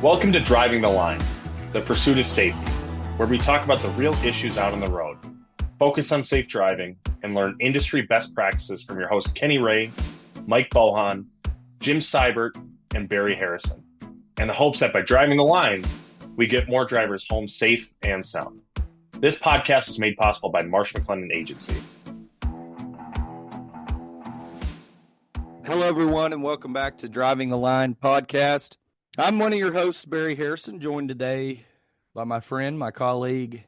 Welcome to Driving the Line, the pursuit of safety, where we talk about the real issues out on the road, focus on safe driving, and learn industry best practices from your hosts Kenny Ray, Mike Bohan, Jim Seibert, and Barry Harrison, and the hopes that by driving the line, we get more drivers home safe and sound. This podcast is made possible by Marsh McLennan Agency. Hello, everyone, and welcome back to Driving the Line podcast. I'm one of your hosts, Barry Harrison, joined today by my friend, my colleague,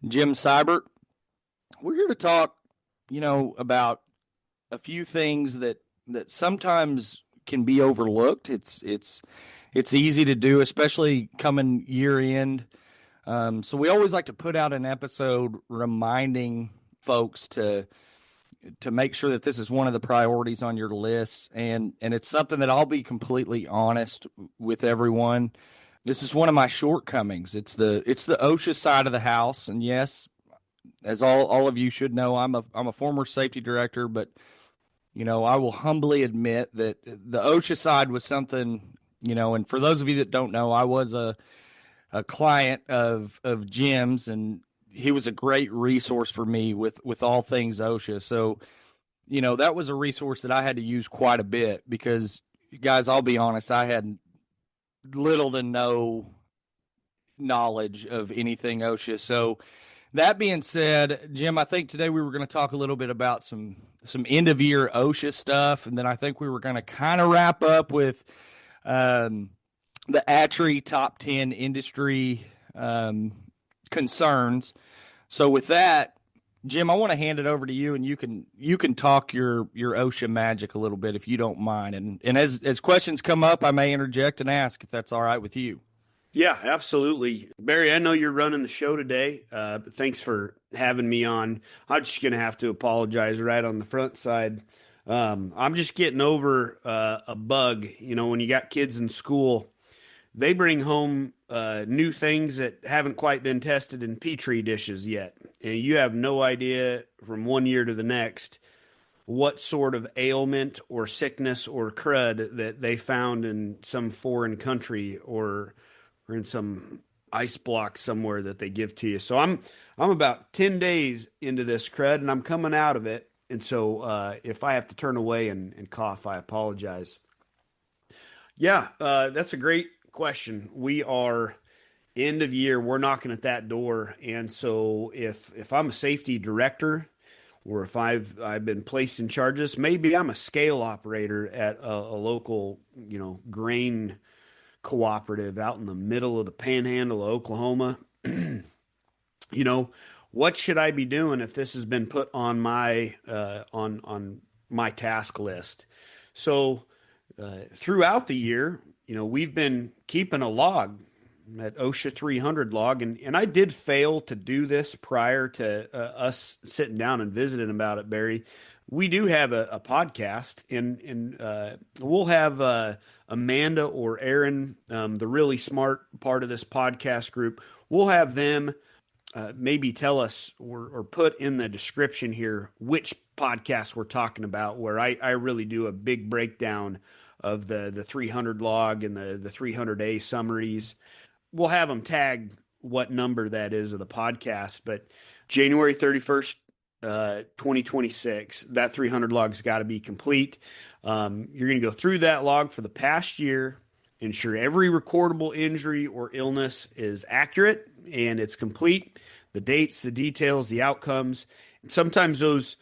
Jim Seibert. We're here to talk, about a few things that sometimes can be overlooked. It's easy to do, especially coming year end. So we always like to put out an episode reminding folks to make sure that this is one of the priorities on your list. And it's something that I'll be completely honest with everyone. This is one of my shortcomings. It's the OSHA side of the house. And yes, as all of you should know, I'm a former safety director, but I will humbly admit that the OSHA side was something, and for those of you that don't know, I was a client of Jim's, and he was a great resource for me with all things OSHA. So, that was a resource that I had to use quite a bit because, guys, I'll be honest, I had little to no knowledge of anything OSHA. So that being said, Jim, I think today we were going to talk a little bit about some end of year OSHA stuff. And then I think we were going to kind of wrap up with the ATRI top 10 industry concerns. So with that, Jim, I want to hand it over to you, and you can talk your OSHA magic a little bit if you don't mind. And as questions come up, I may interject and ask if that's all right with you. Yeah, absolutely. Barry, I know you're running the show today. Thanks for having me on. I'm just going to have to apologize right on the front side. I'm just getting over a bug. When you got kids in school, they bring home new things that haven't quite been tested in Petri dishes yet. And you have no idea from one year to the next what sort of ailment or sickness or crud that they found in some foreign country or in some ice block somewhere that they give to you. So I'm about 10 days into this crud, and I'm coming out of it. And so if I have to turn away and cough, I apologize. Yeah, that's a great question. We are end of year. We're knocking at that door. And so if I'm a safety director, or if I've been placed in charges, maybe I'm a scale operator at a local, grain cooperative out in the middle of the panhandle of Oklahoma. What should I be doing if this has been put on my on my task list? So throughout the year, we've been keeping a log, at OSHA 300 log, and I did fail to do this prior to us sitting down and visiting about it, Barry. We do have a podcast, and we'll have Amanda or Aaron, the really smart part of this podcast group. We'll have them maybe tell us or put in the description here which podcast we're talking about, where I really do a big breakdown of the 300 log and the 300A summaries. We'll have them tag what number that is of the podcast, but January 31st, 2026, that 300 log's got to be complete. You're going to go through that log for the past year, ensure every recordable injury or illness is accurate and it's complete, the dates, the details, the outcomes. Sometimes those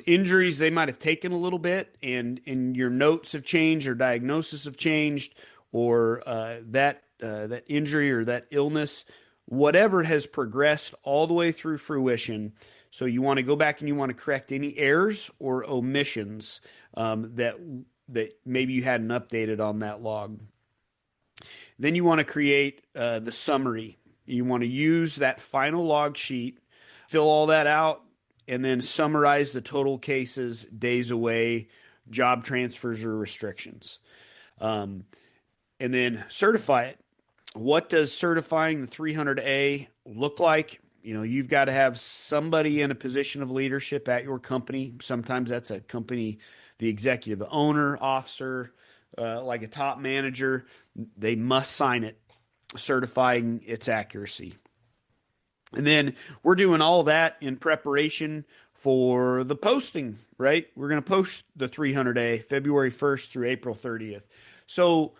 injuries, they might have taken a little bit, and your notes have changed or diagnosis have changed, or that injury or that illness, whatever has progressed all the way through fruition. So you want to go back and you want to correct any errors or omissions that maybe you hadn't updated on that log. Then you want to create the summary. You want to use that final log sheet, fill all that out, and then summarize the total cases, days away, job transfers or restrictions. And then certify it. What does certifying the 300A look like? You've got to have somebody in a position of leadership at your company. Sometimes that's a company, the executive owner, officer, like a top manager, they must sign it, certifying its accuracy. And then we're doing all that in preparation for the posting, right? We're going to post the 300A February 1st through April 30th. So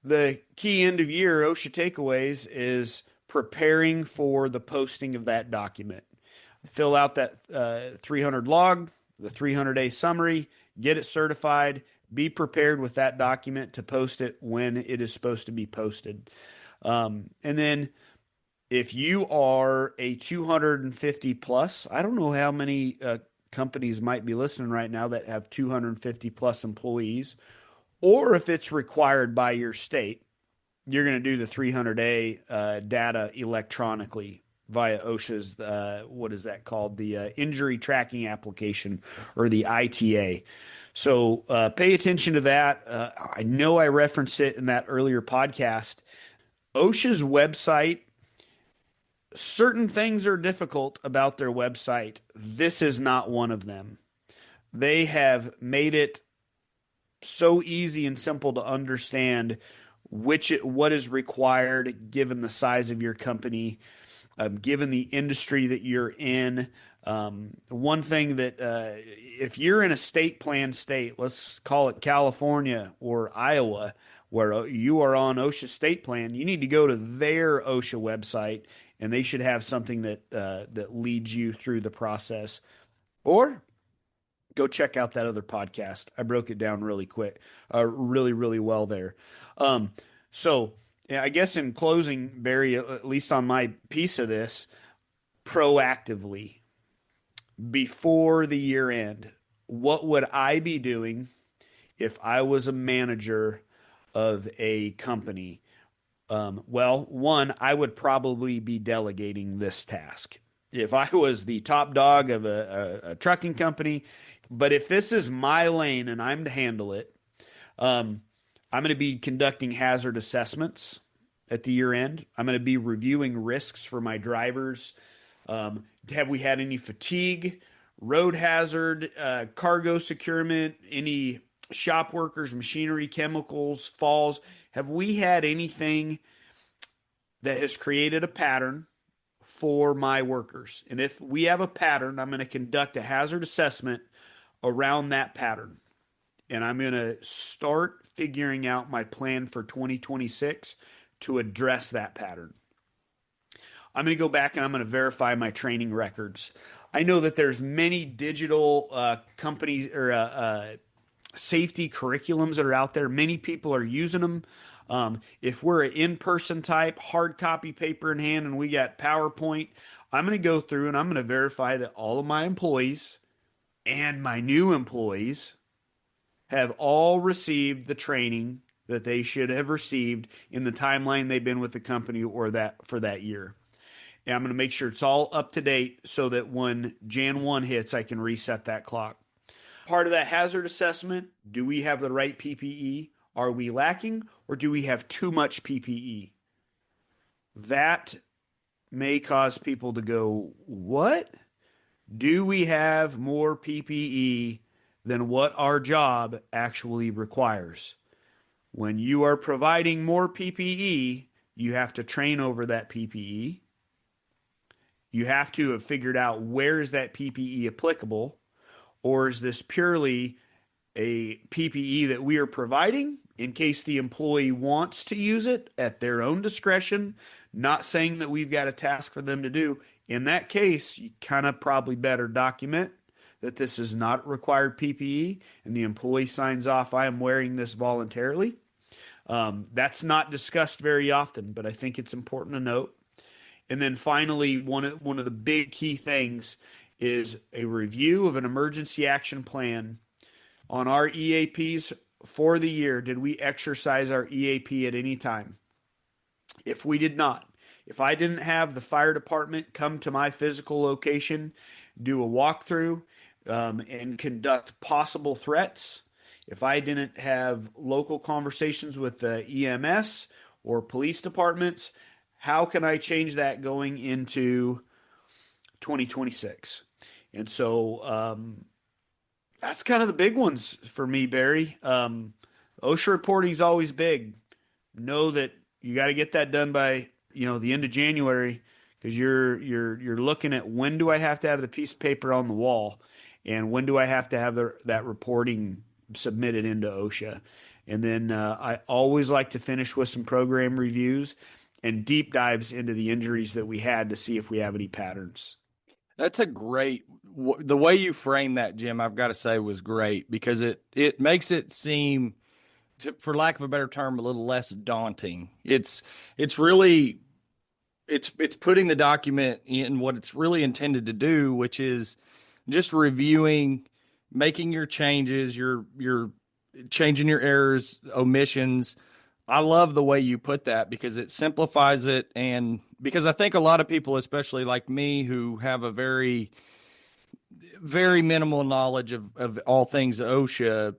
the key end of year OSHA takeaways is preparing for the posting of that document. Fill out that 300 log, the 300A summary, get it certified, be prepared with that document to post it when it is supposed to be posted. And then if you are a 250 plus, I don't know how many companies might be listening right now that have 250 plus employees, or if it's required by your state, you're going to do the 300A data electronically via OSHA's, what is that called? The Injury Tracking Application, or the ITA. So pay attention to that. I know I referenced it in that earlier podcast. OSHA's website, certain things are difficult about their website. This is not one of them. They have made it so easy and simple to understand what is required given the size of your company, given the industry that you're in. One thing that if you're in a state plan state, let's call it California or Iowa, where you are on OSHA state plan, you need to go to their OSHA website, and they should have something that leads you through the process. Or go check out that other podcast. I broke it down really quick, really, really well there. So yeah, I guess in closing, Barry, at least on my piece of this, proactively, before the year end, what would I be doing if I was a manager of a company? Well, one, I would probably be delegating this task. If I was the top dog of a trucking company, but if this is my lane and I'm to handle it, I'm going to be conducting hazard assessments at the year end. I'm going to be reviewing risks for my drivers. Have we had any fatigue, road hazard, cargo securement, any shop workers, machinery, chemicals, falls? Have we had anything that has created a pattern for my workers? And if we have a pattern, I'm going to conduct a hazard assessment around that pattern. And I'm going to start figuring out my plan for 2026 to address that pattern. I'm going to go back and I'm going to verify my training records. I know that there's many digital companies or safety curriculums that are out there. Many people are using them. If we're an in-person type, hard copy, paper in hand, and we got PowerPoint, I'm going to go through and I'm going to verify that all of my employees and my new employees have all received the training that they should have received in the timeline they've been with the company or that for that year. And I'm going to make sure it's all up to date so that when Jan 1 hits, I can reset that clock. Part of that hazard assessment, do we have the right PPE? Are we lacking, or do we have too much PPE? That may cause people to go, what? Do we have more PPE than what our job actually requires? When you are providing more PPE, you have to train over that PPE. You have to have figured out where is that PPE applicable, or is this purely a PPE that we are providing in case the employee wants to use it at their own discretion, not saying that we've got a task for them to do. In that case, you kind of probably better document that this is not required PPE and the employee signs off, I am wearing this voluntarily. That's not discussed very often, but I think it's important to note. And then finally, one of the big key things is a review of an emergency action plan on our EAPs for the year. Did we exercise our EAP at any time? If we did not, if I didn't have the fire department come to my physical location, do a walkthrough, and conduct possible threats, if I didn't have local conversations with the EMS or police departments, how can I change that going into 2026? And so that's kind of the big ones for me, Barry. OSHA reporting is always big. Know that you got to get that done by the end of January, because you're looking at when do I have to have the piece of paper on the wall, and when do I have to have that reporting submitted into OSHA. And then I always like to finish with some program reviews and deep dives into the injuries that we had to see if we have any patterns. That's a the way you frame that, Jim, I've got to say was great, because it makes it seem, for lack of a better term, a little less daunting. It's really, it's putting the document in what it's really intended to do, which is just reviewing, making your changes, your changing your errors, omissions. I love the way you put that, because it simplifies it. And because I think a lot of people, especially like me, who have a very, very minimal knowledge of all things OSHA,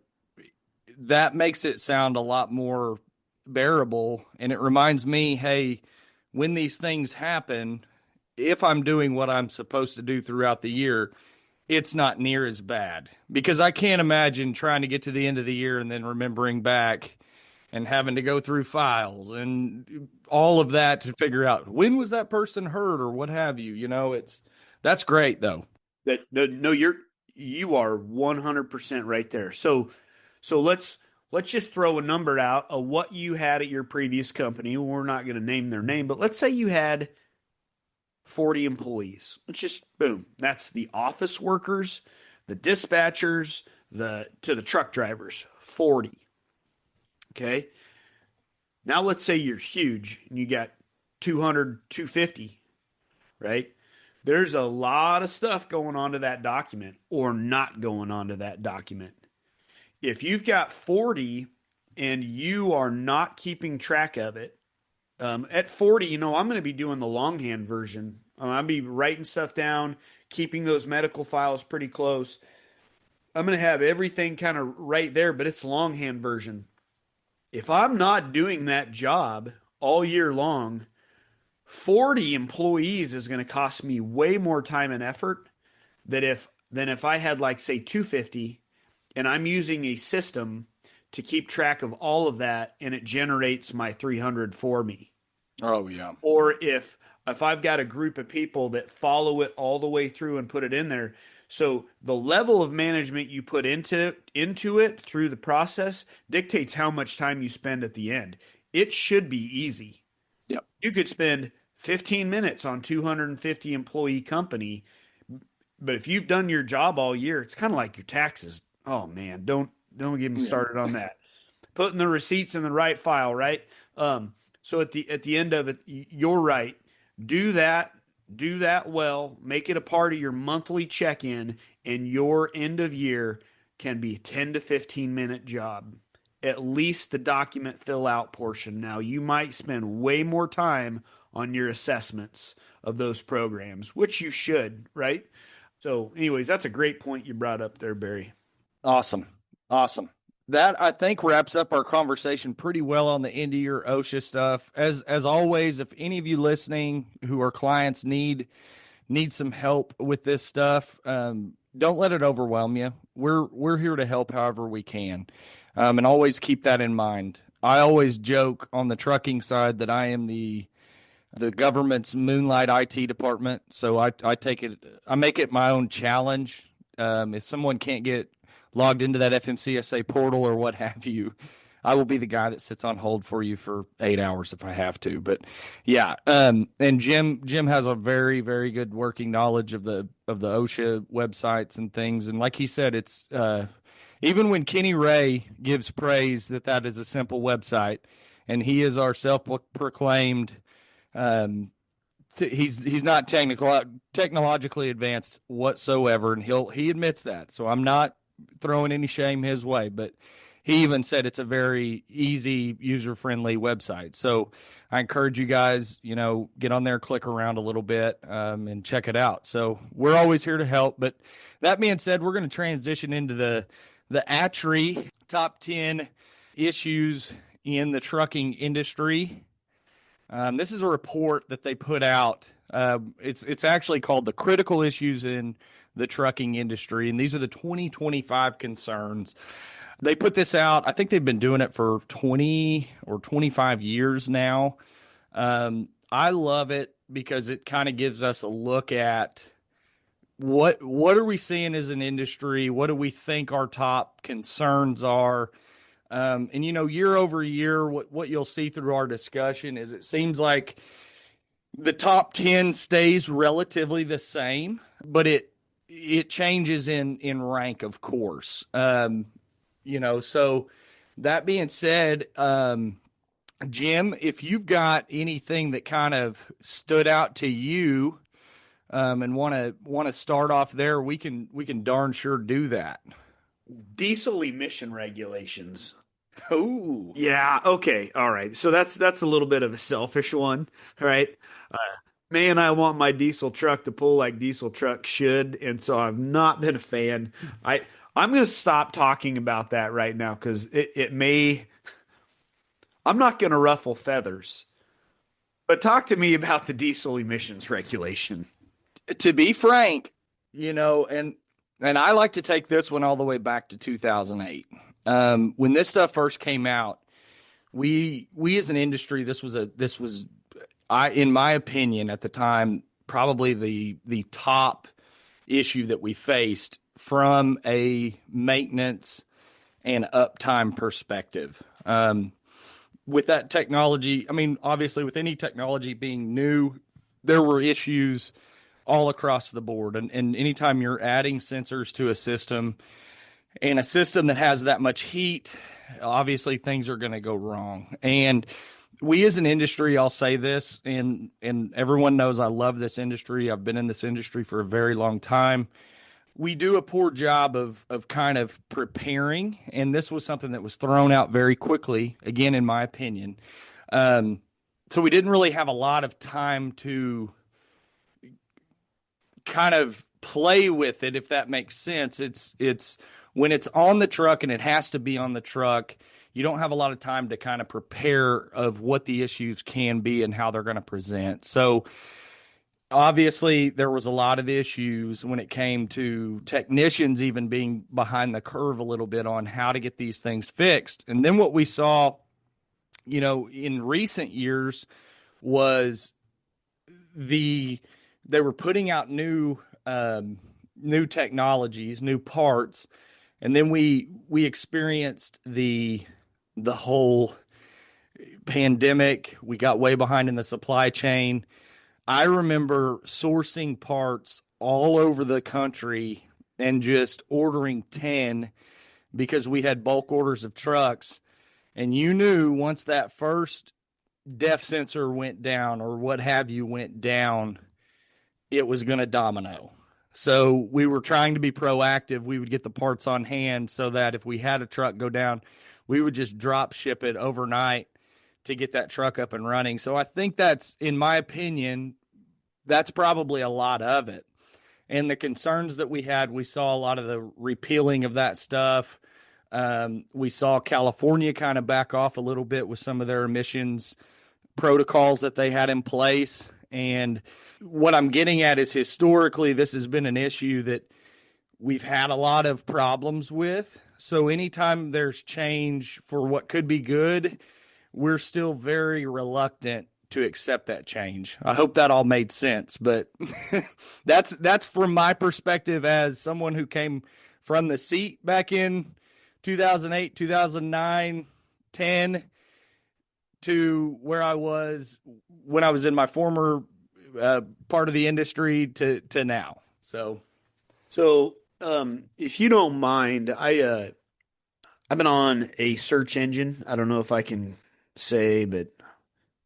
that makes it sound a lot more bearable. And it reminds me, hey, when these things happen, if I'm doing what I'm supposed to do throughout the year, it's not near as bad. Because I can't imagine trying to get to the end of the year and then remembering back and having to go through files and all of that to figure out when was that person hurt or what have you. That's great though. No, you are 100% right there. So let's just throw a number out of what you had at your previous company. We're not going to name their name, but let's say you had 40 employees. Let's just boom. That's the office workers, the dispatchers, to the truck drivers. 40. Okay. Now let's say you're huge and you got 200, 250, right? There's a lot of stuff going on to that document or not going on to that document. If you've got 40 and you are not keeping track of it, at 40, I'm going to be doing the longhand version. I'll be writing stuff down, keeping those medical files pretty close. I'm going to have everything kind of right there, but it's longhand version. If I'm not doing that job all year long, 40 employees is going to cost me way more time and effort than if I had, like, say, 250, and I'm using a system to keep track of all of that, and it generates my 300 for me. Oh, yeah. Or if I've got a group of people that follow it all the way through and put it in there. So the level of management you put into it through the process dictates how much time you spend at the end. It should be easy. Yep. You could spend 15 minutes on 250 employee company, but if you've done your job all year, it's kind of like your taxes. Oh man, don't get me started on that. Putting the receipts in the right file, right? So at the end of it, you're right. Do that well. Make it a part of your monthly check-in, and your end of year can be a 10 to 15 minute job. At least the document fill out portion. Now, you might spend way more time on your assessments of those programs, which you should, right? So anyways, that's a great point you brought up there, Barry. Awesome. That, I think, wraps up our conversation pretty well on the end of your OSHA stuff. As always, if any of you listening who are clients need some help with this stuff, don't let it overwhelm you. We're here to help however we can, and always keep that in mind. I always joke on the trucking side that I am the government's moonlight IT department. So I make it my own challenge. If someone can't get logged into that FMCSA portal or what have you, I will be the guy that sits on hold for you for 8 hours if I have to. But yeah, and Jim has a very, very good working knowledge of the OSHA websites and things. And like he said, it's even when Kenny Ray gives praise that is a simple website, and he is our self-proclaimed he's not technologically advanced whatsoever, and he admits that. So I'm not throwing any shame his way, but he even said it's a very easy, user-friendly website. So I encourage you guys, get on there, click around a little bit, and check it out. So we're always here to help. But that being said, we're going to transition into the ATRI top 10 issues in the trucking industry. This is a report that they put out. It's actually called the Critical Issues in the Trucking Industry, and these are the 2025 concerns. They put this out. I think they've been doing it for 20 or 25 years now. I love it because it kind of gives us a look at what are we seeing as an industry? What do we think our top concerns are? And year over year, what you'll see through our discussion is it seems like the top 10 stays relatively the same, but it changes in rank, of course. So that being said, Jim, if you've got anything that kind of stood out to you, and want to start off there, we can darn sure do that. Diesel emission regulations. Ooh. Yeah. Okay. All right. So that's a little bit of a selfish one, right? Man, I want my diesel truck to pull like diesel trucks should, and so I've not been a fan. I'm going to stop talking about that right now because it may. I'm not going to ruffle feathers, but talk to me about the diesel emissions regulation. To be frank, and I like to take this one all the way back to 2008. When this stuff first came out, we as an industry, this was in my opinion at the time, probably the top issue that we faced from a maintenance and uptime perspective. With that technology, I mean, obviously with any technology being new, there were issues all across the board. And anytime you're adding sensors to a system and a system that has that much heat, obviously things are going to go wrong. And we as an industry, I'll say this, and everyone knows I love this industry. I've been in this industry for a very long time. We do a poor job of kind of preparing, and this was something that was thrown out very quickly, again, in my opinion. So we didn't really have a lot of time to kind of play with it, if that makes sense. It's when it's on the truck and it has to be on the truck, you don't have a lot of time to kind of prepare of what the issues can be and how they're going to present. So obviously there was a lot of issues when it came to technicians even being behind the curve a little bit on how to get these things fixed. And then what we saw, in recent years was they were putting out new technologies, new parts, and then we experienced the whole pandemic. We got way behind in the supply chain. I remember sourcing parts all over the country and just ordering 10 because we had bulk orders of trucks. And you knew once that first depth sensor went down or what have you went down, it was going to domino. So we were trying to be proactive. We would get the parts on hand so that if we had a truck go down, we would just drop ship it overnight to get that truck up and running. So I think that's, in my opinion, that's probably a lot of it. And the concerns that we had, we saw a lot of the repealing of that stuff. We saw California kind of back off a little bit with some of their emissions protocols that they had in place. And what I'm getting at is historically, this has been an issue that we've had a lot of problems with. So anytime there's change for what could be good, we're still very reluctant to accept that change. I hope that all made sense, but that's from my perspective as someone who came from the seat back in 2008, 2009, 10 to where I was when I was in my former part of the industry to now. So if you don't mind, I've been on a search engine. I don't know if I can say, but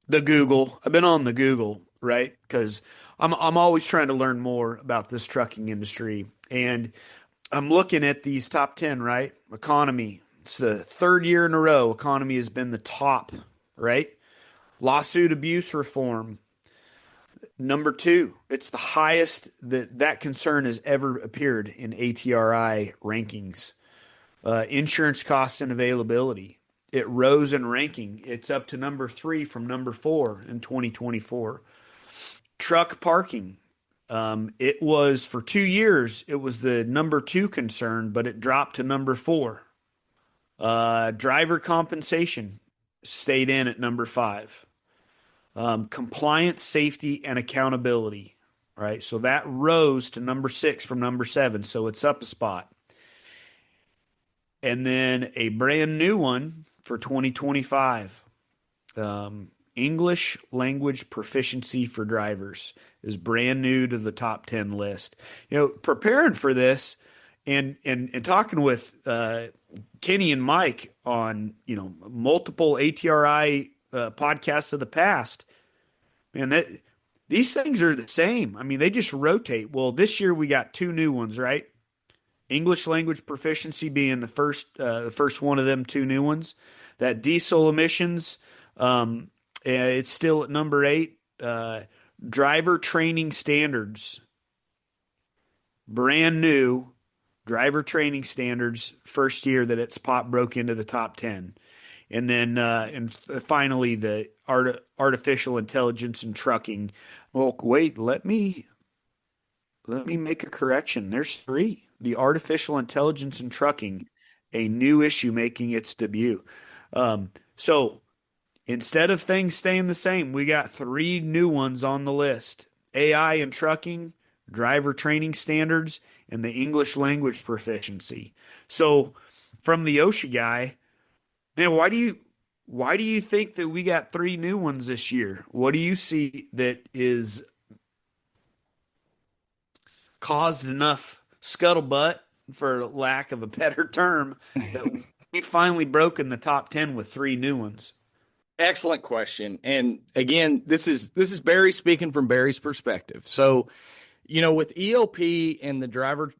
the Google. I've been on the Google, right? Because I'm always trying to learn more about this trucking industry, and I'm looking at these top 10, right? Economy. It's the third year in a row economy has been the top, right? Lawsuit abuse reform. Number 2, it's the highest that concern has ever appeared in ATRI rankings. Insurance cost and availability. It rose in ranking. It's up to number 3 from number 4 in 2024. Truck parking. It was for 2 years, it was the number 2 concern, but it dropped to number 4. Driver compensation stayed in at number 5. Compliance, safety, and accountability. Right. So that rose to number 6 from number 7. So it's up a spot. And then a brand new one for 2025. English language proficiency for drivers is brand new to the top 10 list. Preparing for this and talking with Kenny and Mike on, multiple ATRI podcasts of the past, man, these things are the same. I mean, they just rotate. Well, this year we got 2 new ones, right? English language proficiency being the first one of them 2 new ones. That diesel emissions, it's still at number 8. Driver training standards, brand new. Driver training standards, first year that it's broke into the top 10. And then and finally, the artificial intelligence in trucking. Well, wait, let me make a correction. There's 3. The artificial intelligence in trucking, a new issue making its debut. So instead of things staying the same, we got 3 new ones on the list: AI in trucking, driver training standards, and the English language proficiency. So from the OSHA guy, man, why do you think that we got 3 new ones this year? What do you see that is caused enough scuttlebutt, for lack of a better term, that we finally broken the top 10 with 3 new ones? Excellent question. And again, this is Barry speaking from Barry's perspective. So, with ELP and the driver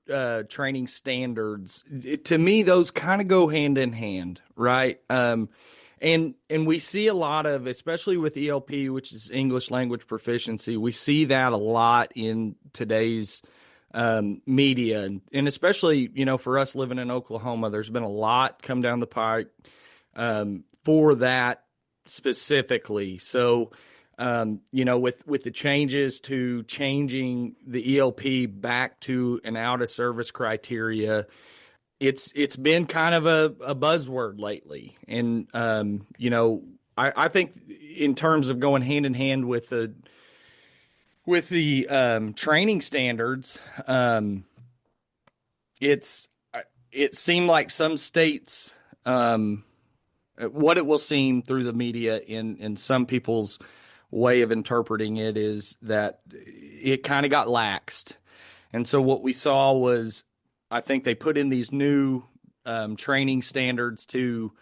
training standards, to me, those kind of go hand in hand, right? And we see a lot of, especially with ELP, which is English language proficiency, we see that a lot in today's media, and especially, for us living in Oklahoma, there's been a lot come down the pike for that specifically. So, with the changes to changing the ELP back to an out of service criteria, it's been kind of a buzzword lately. And, I think in terms of going hand in hand with the training standards, it seemed like some states, what it will seem through the media in some people's way of interpreting it is that it kind of got laxed. And so what we saw was, I think they put in these new training standards to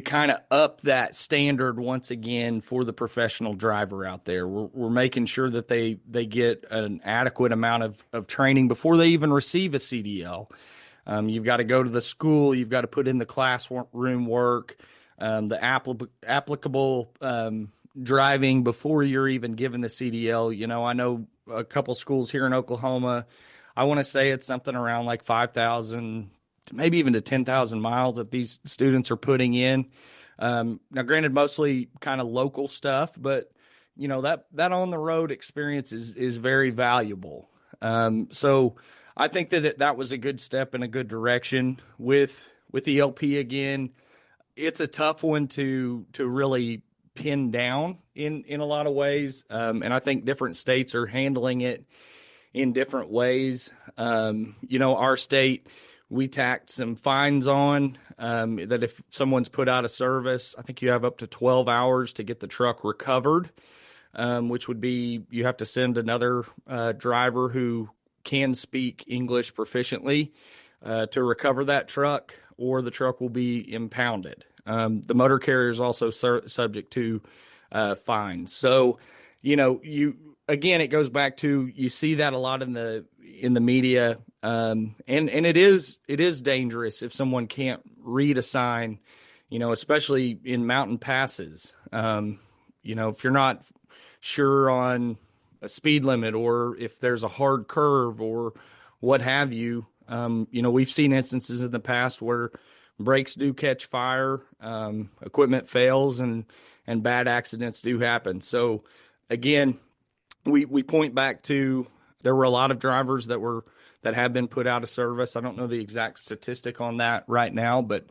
kind of up that standard once again for the professional driver out there. We're making sure that they get an adequate amount of training before they even receive a CDL. You've got to go to the school. You've got to put in the classroom work, the applicable driving before you're even given the CDL. I know a couple schools here in Oklahoma, I want to say it's something around like 5,000, maybe even to 10,000 miles that these students are putting in. Now, granted, mostly kind of local stuff, but that on the road experience is very valuable. So I think that was a good step in a good direction with ELP. Again, it's a tough one to really pin down in a lot of ways. And I think different states are handling it in different ways. Our state, we tacked some fines on that if someone's put out of service, I think you have up to 12 hours to get the truck recovered, which would be you have to send another driver who can speak English proficiently to recover that truck, or the truck will be impounded. The motor carrier is also subject to fines. So, again, it goes back to, you see that a lot in the media, and it is dangerous if someone can't read a sign, especially in mountain passes. If you're not sure on a speed limit, or if there's a hard curve or what have you, we've seen instances in the past where brakes do catch fire, equipment fails, and bad accidents do happen. So again, we point back to, there were a lot of drivers that have been put out of service. I don't know the exact statistic on that right now, but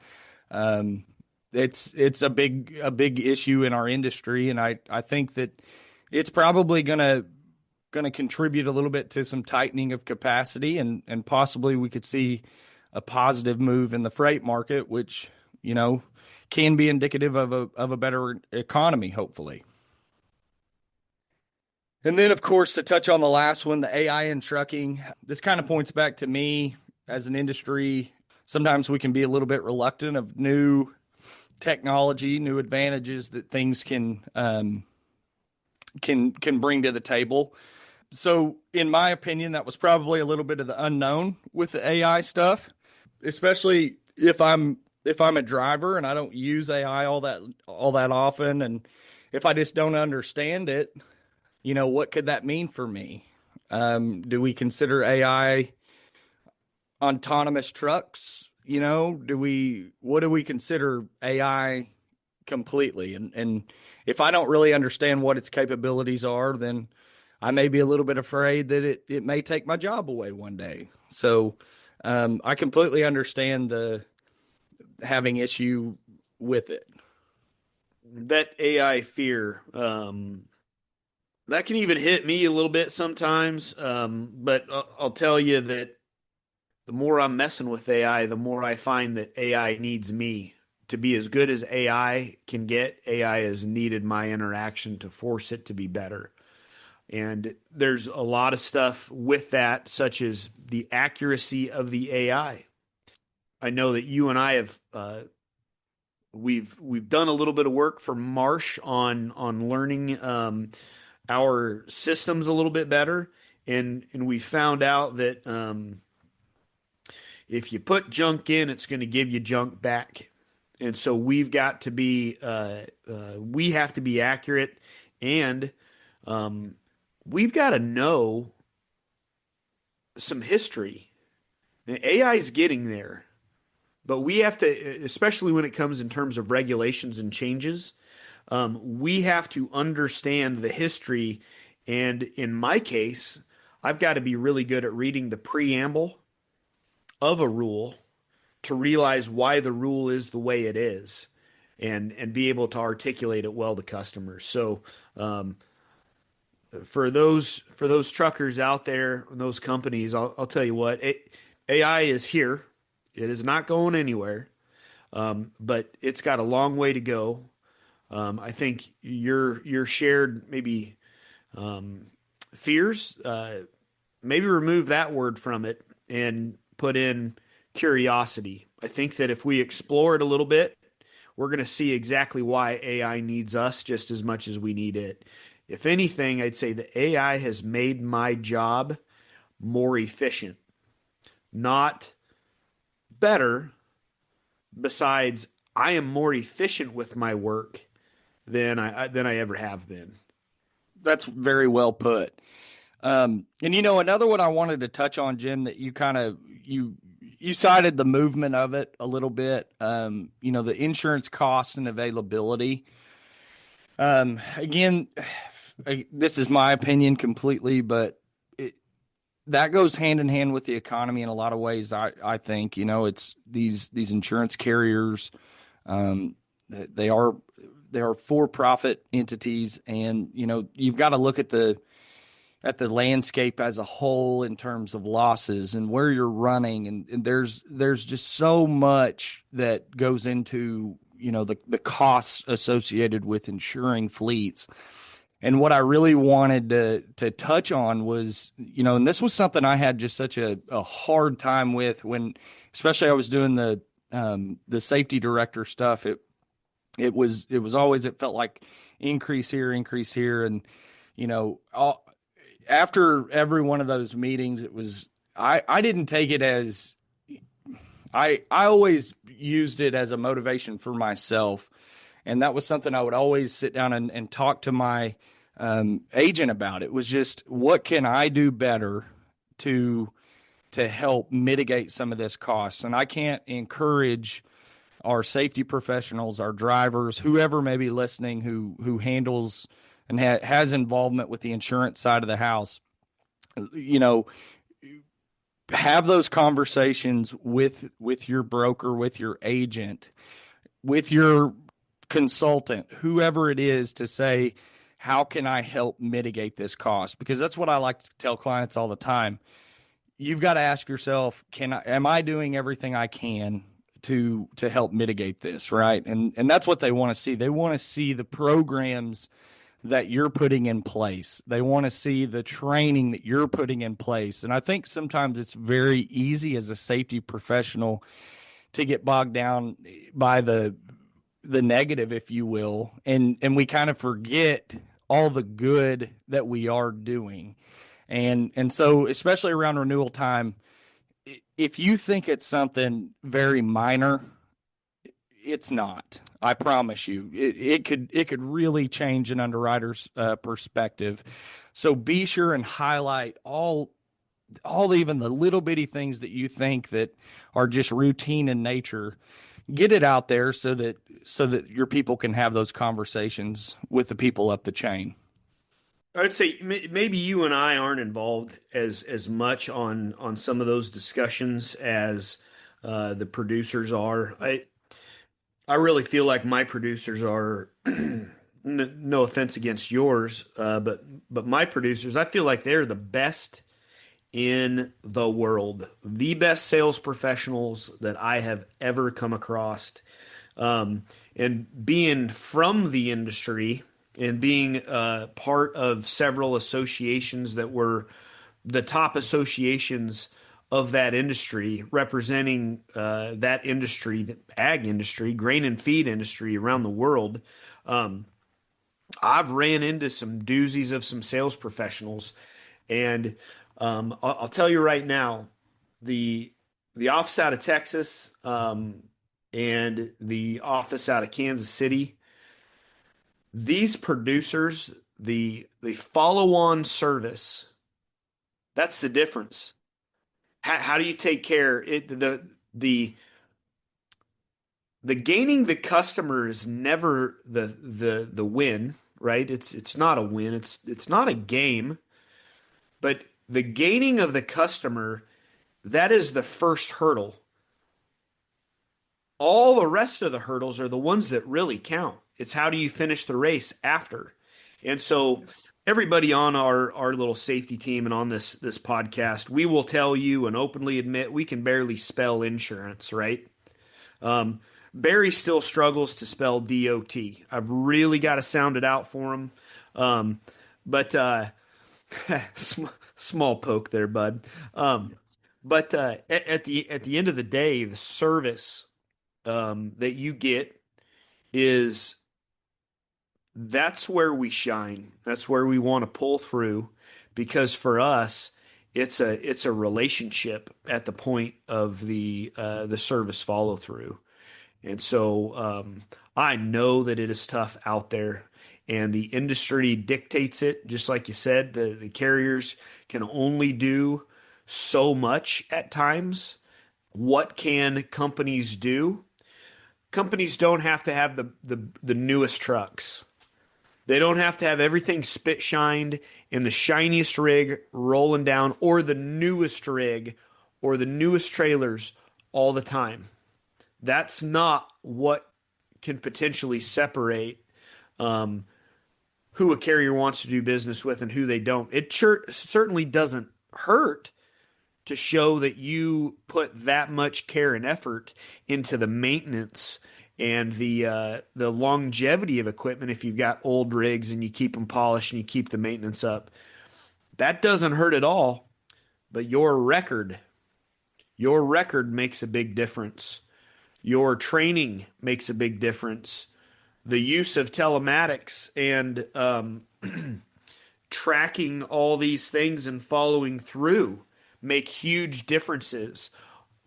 It's a big issue in our industry, and I think that it's probably gonna contribute a little bit to some tightening of capacity, and possibly we could see a positive move in the freight market, which can be indicative of a better economy, hopefully. And then, of course, to touch on the last one, the AI in trucking, this kind of points back to me as an industry. Sometimes we can be a little bit reluctant of new technology, new advantages that things can bring to the table. So, in my opinion, that was probably a little bit of the unknown with the AI stuff, especially if I'm a driver and I don't use AI all that often, and if I just don't understand it. What could that mean for me? Do we consider AI autonomous trucks? What do we consider AI completely? And if I don't really understand what its capabilities are, then I may be a little bit afraid that it may take my job away one day. So I completely understand the having issue with it. That AI fear, that can even hit me a little bit sometimes. But I'll tell you that the more I'm messing with AI, the more I find that AI needs me. To be as good as AI can get, AI has needed my interaction to force it to be better. And there's a lot of stuff with that, such as the accuracy of the AI. I know that you and I have we've done a little bit of work for Marsh on learning our systems a little bit better, and we found out that if you put junk in, it's going to give you junk back. And so we've got to be we have to be accurate, and we've got to know some history. AI is getting there, but we have to, especially when it comes in terms of regulations and changes, we have to understand the history. And in my case, I've got to be really good at reading the preamble of a rule to realize why the rule is the way it is, and be able to articulate it well to customers. So for those truckers out there, those companies, I'll tell you what, AI is here. It is not going anywhere, but it's got a long way to go. I think your shared maybe fears, maybe remove that word from it and put in curiosity. I think that if we explore it a little bit, we're going to see exactly why AI needs us just as much as we need it. If anything, I'd say that AI has made my job more efficient, not better. Besides, I am more efficient with my work than I ever have been. That's very well put. And another one I wanted to touch on, Jim, that you kind of you cited the movement of it a little bit. The insurance costs and availability. Again, this is my opinion completely, but that goes hand in hand with the economy in a lot of ways. I think it's these insurance carriers. They are for-profit entities, and you've got to look at the landscape as a whole in terms of losses and where you're running, and there's just so much that goes into the costs associated with insuring fleets. And what I really wanted to touch on was, and this was something I had just such a hard time with when, especially I was doing the safety director stuff. It was always, it felt like increase here, and after every one of those meetings, it was I didn't take it as I always used it as a motivation for myself. And that was something I would always sit down and talk to my agent about. It was just, what can I do better to help mitigate some of this cost? And I can't encourage our safety professionals, our drivers, whoever may be listening who handles and has involvement with the insurance side of the house. have those conversations with your broker, with your agent, with your consultant, whoever it is, to say, how can I help mitigate this cost? Because that's what I like to tell clients all the time. You've got to ask yourself, am I doing everything I can to help mitigate this, right? And that's what they want to see. They want to see the programs that you're putting in place. They want to see the training that you're putting in place. And I think sometimes it's very easy as a safety professional to get bogged down by the negative, if you will, and we kind of forget all the good that we are doing. And so, especially around renewal time, if you think it's something very minor, it's not. I promise you, it could really change an underwriter's perspective. So be sure and highlight all even the little bitty things that you think that are just routine in nature. Get it out there so that your people can have those conversations with the people up the chain. I'd say maybe you and I aren't involved as much on some of those discussions as the producers are. I really feel like my producers are, no offense against yours, but my producers, I feel like they're the best in the world, the best sales professionals that I have ever come across. And being from the industry and being part of several associations that were the top associations of that industry, representing that industry, the ag industry, grain and feed industry around the world, I've ran into some doozies of some sales professionals. And I'll tell you right now, the office out of Texas and the office out of Kansas City, these producers, the follow-on service, that's the difference. How do you take care? The gaining the customer is never the win, right? It's not a win. It's not a game, but the gaining of the customer, that is the first hurdle. All the rest of the hurdles are the ones that really count. It's how do you finish the race after? And so everybody on our little safety team and on this podcast, we will tell you and openly admit we can barely spell insurance, right? Barry still struggles to spell DOT. I've really got to sound it out for him. But small poke there, bud. But at the end of the day, the service that you get that's where we shine. That's where we want to pull through, because for us, it's a relationship at the point of the service follow through. And so I know that it is tough out there, and the industry dictates it. Just like you said, the carriers can only do so much at times. What can companies do? Companies don't have to have the newest trucks. They don't have to have everything spit shined in the shiniest rig rolling down, or the newest rig or the newest trailers all the time. That's not what can potentially separate who a carrier wants to do business with and who they don't. It certainly doesn't hurt to show that you put that much care and effort into the maintenance and the longevity of equipment. If you've got old rigs and you keep them polished and you keep the maintenance up, that doesn't hurt at all. But your record makes a big difference. Your training makes a big difference. The use of telematics and tracking all these things and following through make huge differences.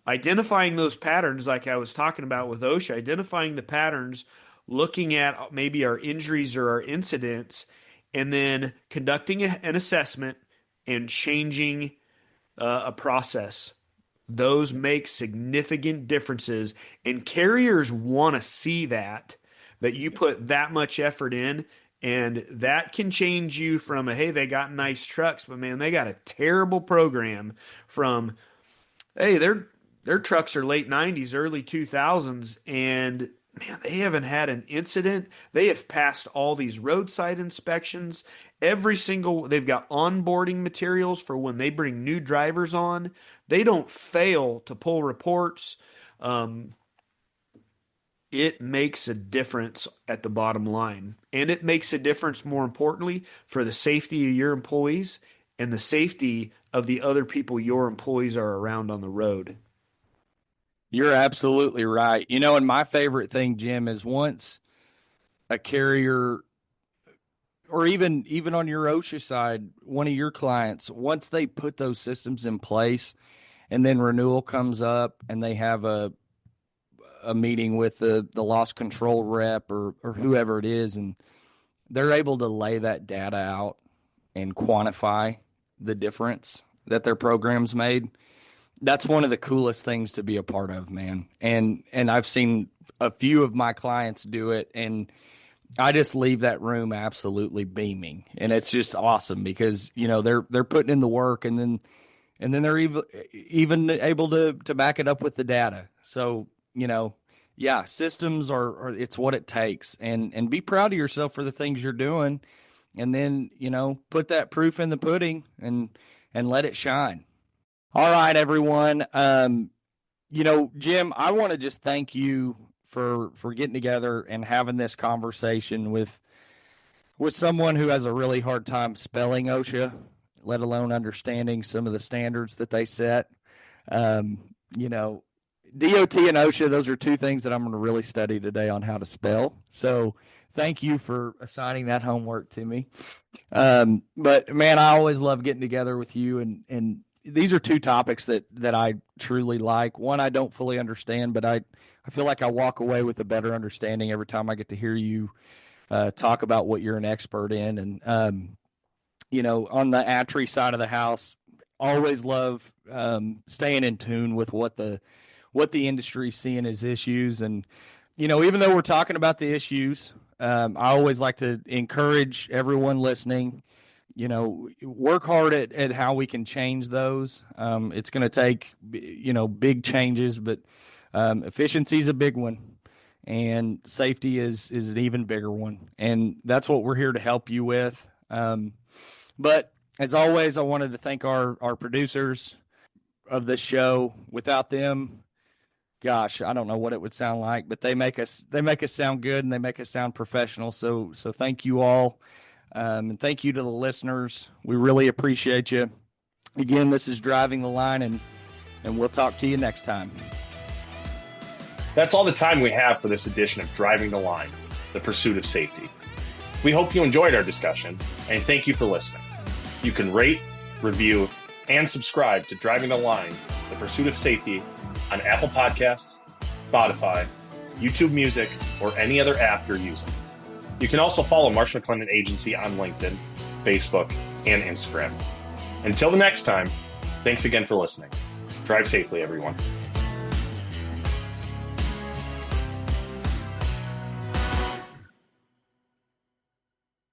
Identifying those patterns, like I was talking about with OSHA, identifying the patterns, looking at maybe our injuries or our incidents, and then conducting an assessment and changing a process. Those make significant differences, and carriers want to see that you put that much effort in, and that can change you from hey, they got nice trucks, but man, they got a terrible program, from Hey, their trucks are late 90s, early 2000s, and man, they haven't had an incident. They have passed all these roadside inspections. They've got onboarding materials for when they bring new drivers on. They don't fail to pull reports. Um, it makes a difference at the bottom line. And it makes a difference, more importantly, for the safety of your employees and the safety of the other people your employees are around on the road. You're absolutely right. And my favorite thing, Jim, is once a carrier, or even on your OSHA side, one of your clients, once they put those systems in place and then renewal comes up and they have a meeting with the loss control rep or whoever it is, and they're able to lay that data out and quantify the difference that their program's made. That's one of the coolest things to be a part of, man. And I've seen a few of my clients do it, and I just leave that room absolutely beaming. And it's just awesome because, they're putting in the work, and then they're even able to back it up with the data. So, yeah, systems are it's what it takes, and be proud of yourself for the things you're doing, and then, put that proof in the pudding and let it shine. All right, everyone. Jim, I want to just thank you for getting together and having this conversation with someone who has a really hard time spelling OSHA, let alone understanding some of the standards that they set. DOT and OSHA, those are two things that I'm going to really study today on how to spell. So thank you for assigning that homework to me. But man, I always love getting together with you, and these are two topics that I truly like. One, I don't fully understand, but I feel like I walk away with a better understanding every time I get to hear you talk about what you're an expert in. And, on the ATRI side of the house, always love staying in tune with what the industry's seeing as issues. And, even though we're talking about the issues, I always like to encourage everyone listening, work hard at how we can change those. It's going to take, big changes, but efficiency is a big one, and safety is an even bigger one. And that's what we're here to help you with. But as always, I wanted to thank our producers of this show. Without them, gosh, I don't know what it would sound like, but they make us sound good, and they make us sound professional. So thank you all. And thank you to the listeners. We really appreciate you. Again, this is Driving the Line, and we'll talk to you next time. That's all the time we have for this edition of Driving the Line, the pursuit of safety. We hope you enjoyed our discussion, and thank you for listening. You can rate, review, and subscribe to Driving the Line, the pursuit of safety on Apple Podcasts, Spotify, YouTube Music, or any other app you're using. You can also follow Marsh McLennan Agency on LinkedIn, Facebook, and Instagram. Until the next time, thanks again for listening. Drive safely, everyone.